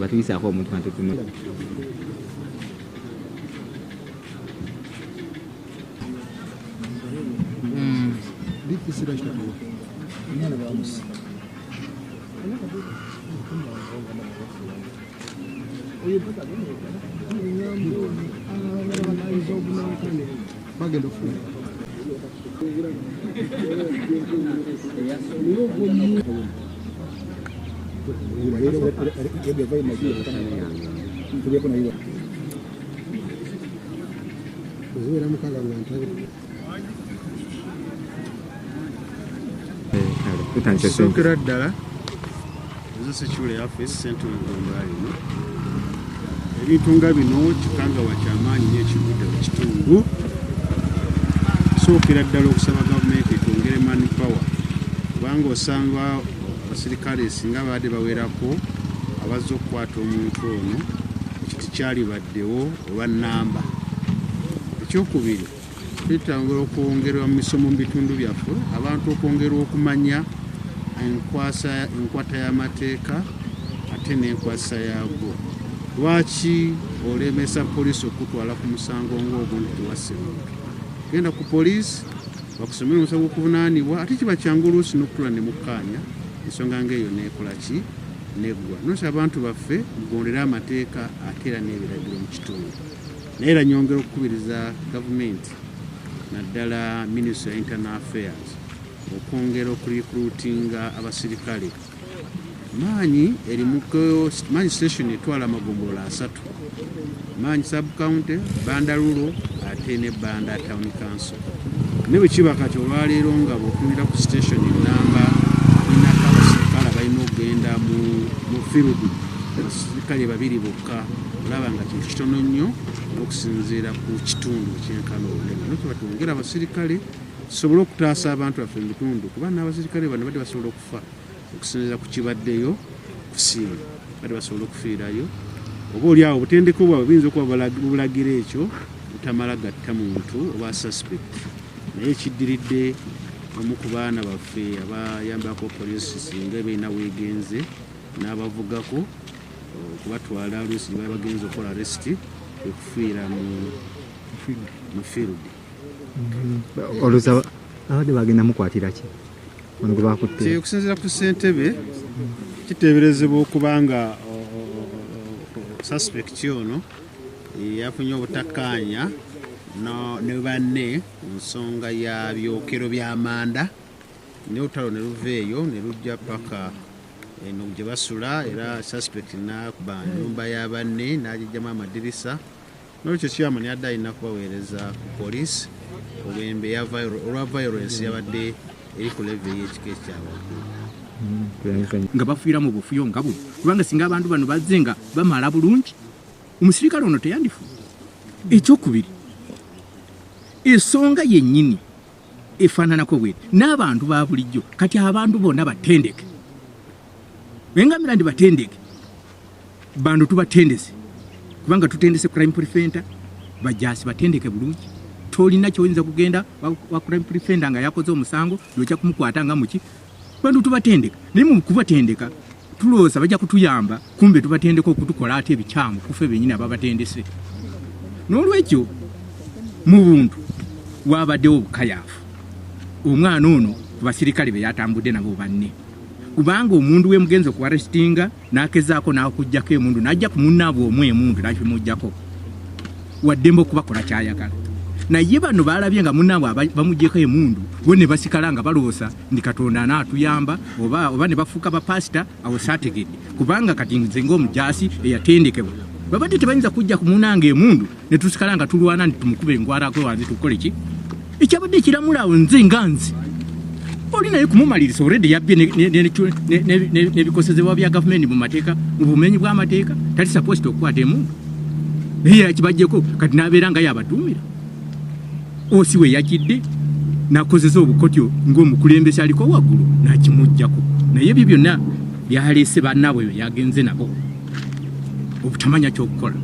Batuyisa ko omuntu atutume Sokera ddala ezosekyula yaffe ssente olugombalino ebintu nga bino kikangawa kyamaanyi n'ekivudde mu kitundu. Sookera ddala okusaba gavumenti etwongere mani power kubanga osanga abasirikale singa baadde bawerako abazze okukwata omuntu ono ekiti kyali baddewo oba nnamba. Ekyokubiri twetambula okwongerwa mu misomo mu bitundu byaffe abantu okwongerwa okumanya enkwata y'amateeka ate n'enkwasa yaago. Lwaki olemesa poliisi okutwala ku musango ng'ogwo nti tewasse muntu? Genda ku poliisi bakusomera omusango gw'okuvunaanibwa ate kiba kyangu oluusi n'okutula ne mukkaanya ensonga ng'eyo neekola ki neggwa. Nosa abantu baffe mugondere amateeka ate era n'ebiragiro mu kitundu. Naye era nyongera okukubiriza gavumenti naddala Ministry of Internal Affairs okwongera okurecruitinga abasirikale. Maanyi station etwala amagombolola 3, Maanyi sub county, Banda Rural ate ne Banda Town Council. Ne bwe kiba kati olwaleero nga bw'otunira ku station ennamba inako abasirikale balina okugenda mu field abasirikale 2 bokka, olaba nga kintu kitono nnyo okusinziira ku kitundu kyenkana obunene. Nokuba twongera abasirikale tusobole okutaasa abantu baffe mu bitundu kuba n'abasirikale bano badde basobola okufa okusinziira ku kibaddeyo kusiima, badde basobola okufiirayo. Oba oli awo obutendeko bwabwe buyinza okuba bulagira ekyo butamala gatta muntu oba suspect. Naye ekiddiridde omu ku baana baffe abayambako poliisi singa ebeerina weegenze n'abavugako okubatwala oluusi gye baba bagenza okukola arrest okufiira mu field. Oluusi abadde bagenda mukwatira ki ono gwe bakutte? Okusinziira ku ssentebe kiteeberezebwa okubanga suspect ono yafunye obutakkaanya ne banne mu nsonga ya byokero by'amanda, ne olutalo ne luva eyo ne lujja paka eno gye basula, era suspect n'akuba nnyumba ya banne n'agijjamu amadirisa. N'olwekyo chairman yadde alina kubaweereza ku poliisi olwa violence yabadde eri ku level y'ekika ekyawaggulu. Nga bafiira mu bufuyo nga buno kubanga singa abantu bano bazze nga bamala bulungi omusirikale ono teyandifu. Ekyokubiri ensonga yennyini efaananako bwe n'abantu ba bulijjo kati abantu bonna batendeke bengamira ndi batendeke bantu tubatendese kubanga tutendese crime preventer bajaasi batendeke bulungi. Tolina kyoyinza kugenda wa crime preventer nga yakoze omusango yojja kumukwata nga muki. Bantu tubatendeka naye mu kubatendeka tulowooza bajja kutuyamba kumbe tubatendeka okutukola ate ebikyamu kufe bennyini ababatendese. N'olwekyo mu buntu wabaddewo obukayaafu. Omwana ono ku basirikale be yatambudde nabo banne kubanga omundu we mugenzi okuarrestinga n'akezaako n'okuggyako emundu n'ajja ku munnaabwe omu emundu n'akimuggyako waddembe okubakola kyayagala. Naye bano balabye nga munnaabwe bamuggyeko emundu bo ne basikala nga baloosa ndi Katonda anaatuyamba oba ne bafuuka bapasita awo saategedde kubanga kati nze ng'omujaasi eyatendekebwa babadde tebayinza kujja ku munnange emundu ne tusikala nga tulwana nti tumukube engwarako wanze tukole ki. Ekyabadde ekiramula awo nze nga nze oli naye kumumaliriza already yabbye n'ebikosezebwa bya gavumenti mu mateeka mu bumenyi bw'amateeka tali supposed okukwata emuntu naye yakibajjeko kati n'abeera nga yabatumira osi we yakidde nakozesa obukotyo ng'omukulembeze aliko waggulu nakimuggyako naye ebyo byonna byaleese bannaabwe yagenze nabo obutamanya kyokukola.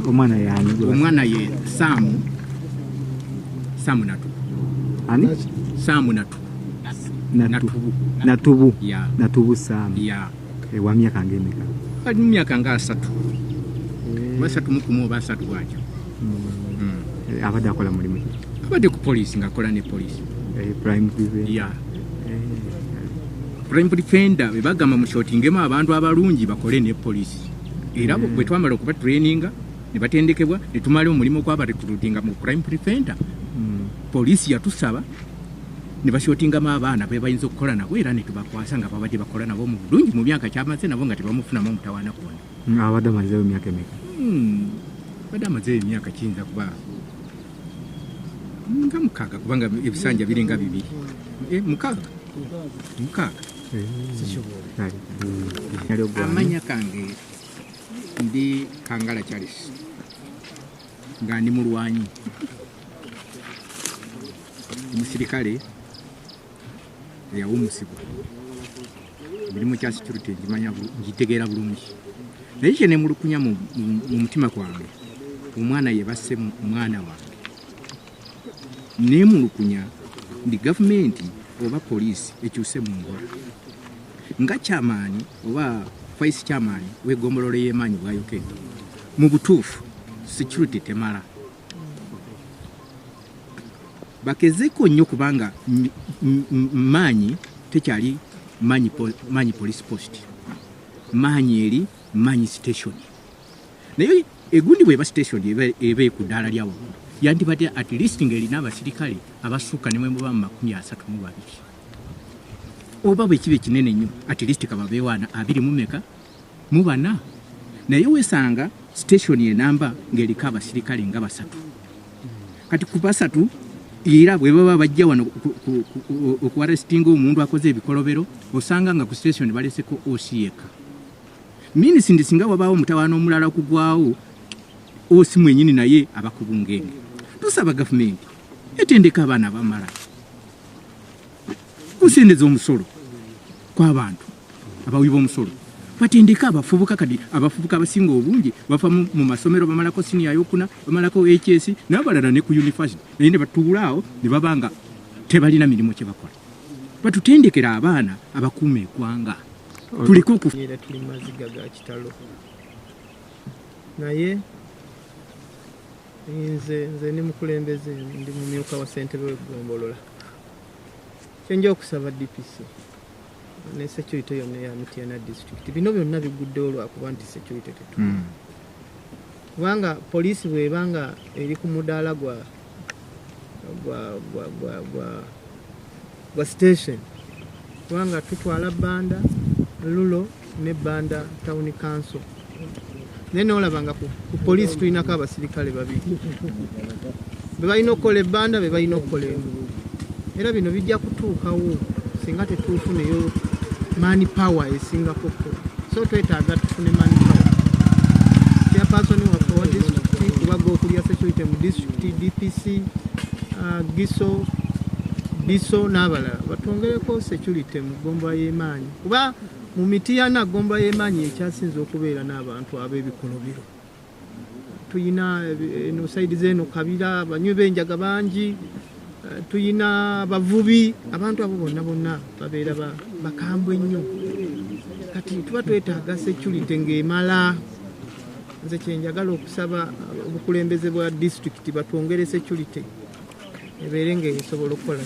Omwana ye Saamu Natubu. Ani? Saamu Natubu. Yeah. Natubu Saamu. Yeah. Wa myaka ngemeka? Kati myaka nga 3. Basatu mukumu basatu bwakyo. Abadde akola mulimu ki? Abadde ku poliisi ng'akola ne poliisi. Prime defender. Yeah. Prime defender be bagamba mu shootingemu abantu abalungi bakole ne poliisi. Era bwe twamala okuba traininga ne batendekebwa ne tumala omulimu gw'aba recruitinga mu prime defender. Poliisi yatusaba ne bashootingamu abaana be bayinza okukola nabo era ne tubakwasa nga babadde bakola nabo mu bulungi mu myaka kyamaze nabo nga tebamufunamu omutawaana kwonna. Abadde amazeewo emyaka emeka? Badde amazeewo emyaka kiyinza kuba nga 6 kubanga ebisanja biringa 2. 6. Amanya kange ndi Kangala Charles nga ndi mulwanyi omusirikale yawumusibwa mirimu kya security ngitegeera bulungi naye kye nemulukunya mu mutima gwange omwana yebasse mwana wange nemulukunya ndi gavumenti oba poliisi ekyuse mu ngola nga kyamaani oba vice chairman w'eggombolola y'emaanyi bwayokedde mu butuufu security temala bakezeko nnyo kubanga maanyi tekyali maanyi police post maanyi eri maanyi station naye egundi bweba station ebe ku ddaala lya waggulu yandibadde at least ng'erina abasirikale abasukka ne mwe muba mu 32 oba bwe kibe kinene nnyo at least kababeewaana 24 naye wesanga station enamba ng'eriko abasirikale nga 3 kati ku 3 era bwe baba bajja wano okuarestinga omuntu akoze ebikolobero osanga nga ku station baleseko osiyeka minisi ndisinga wabaawo omutawaana omulala okugwawo osi mwenyini naye abakubungenge tusaba gavumenti etendeka abaana bamala kusendeza omusolo kw'abantu abawiba omusolo batendeka abafubuka kadi abafubuka abasinga obungi bafa mu masomero bamalako senior yokuna bamalako HS n'abalala ne ku university naye ne batuulaawo ne babanga tebalina mirimu kye bakola batutendekera abaana abakuuma eggwanga tuliko okufunyira tuli maziga ga kitalo naye nze ni mukulembeze ndi mumyuka wa ssentebe w'eggombolola kyenja okusaba DPC ne security yonna ya Mityana district bino byonna biguddewo lwakuba nti security tetu kubanga poliisi bwebanga eri ku mudaala gwa station kubanga tutwala banda lulo ne banda town council nene olabanga ku poliisi tulinako abasirikale babiri bebalina okukola ebbanda bebalina okukola enduulu era bino bijja kutuukawo singa tetuufuneyo money power esingako so twetaaga tufune money power chairperson wa district kubaga okulya security mu district DPC biso n'abalala batwongereko security mu gomba y'emaanyi kuba mu Mityana gomba y'emaanyi ekyasinze okubeera n'abantu ab'ebikolobero tuyina eno side zeno Kabira banywi b'enjaga bangi tuyina bavubi abantu abo bonna babeera bakambwe nnyo kati tuba twetaaga security ng'emala nze kyenjagala okusaba obukulembeze bwa district batwongere security ebeere ng'esobola okukola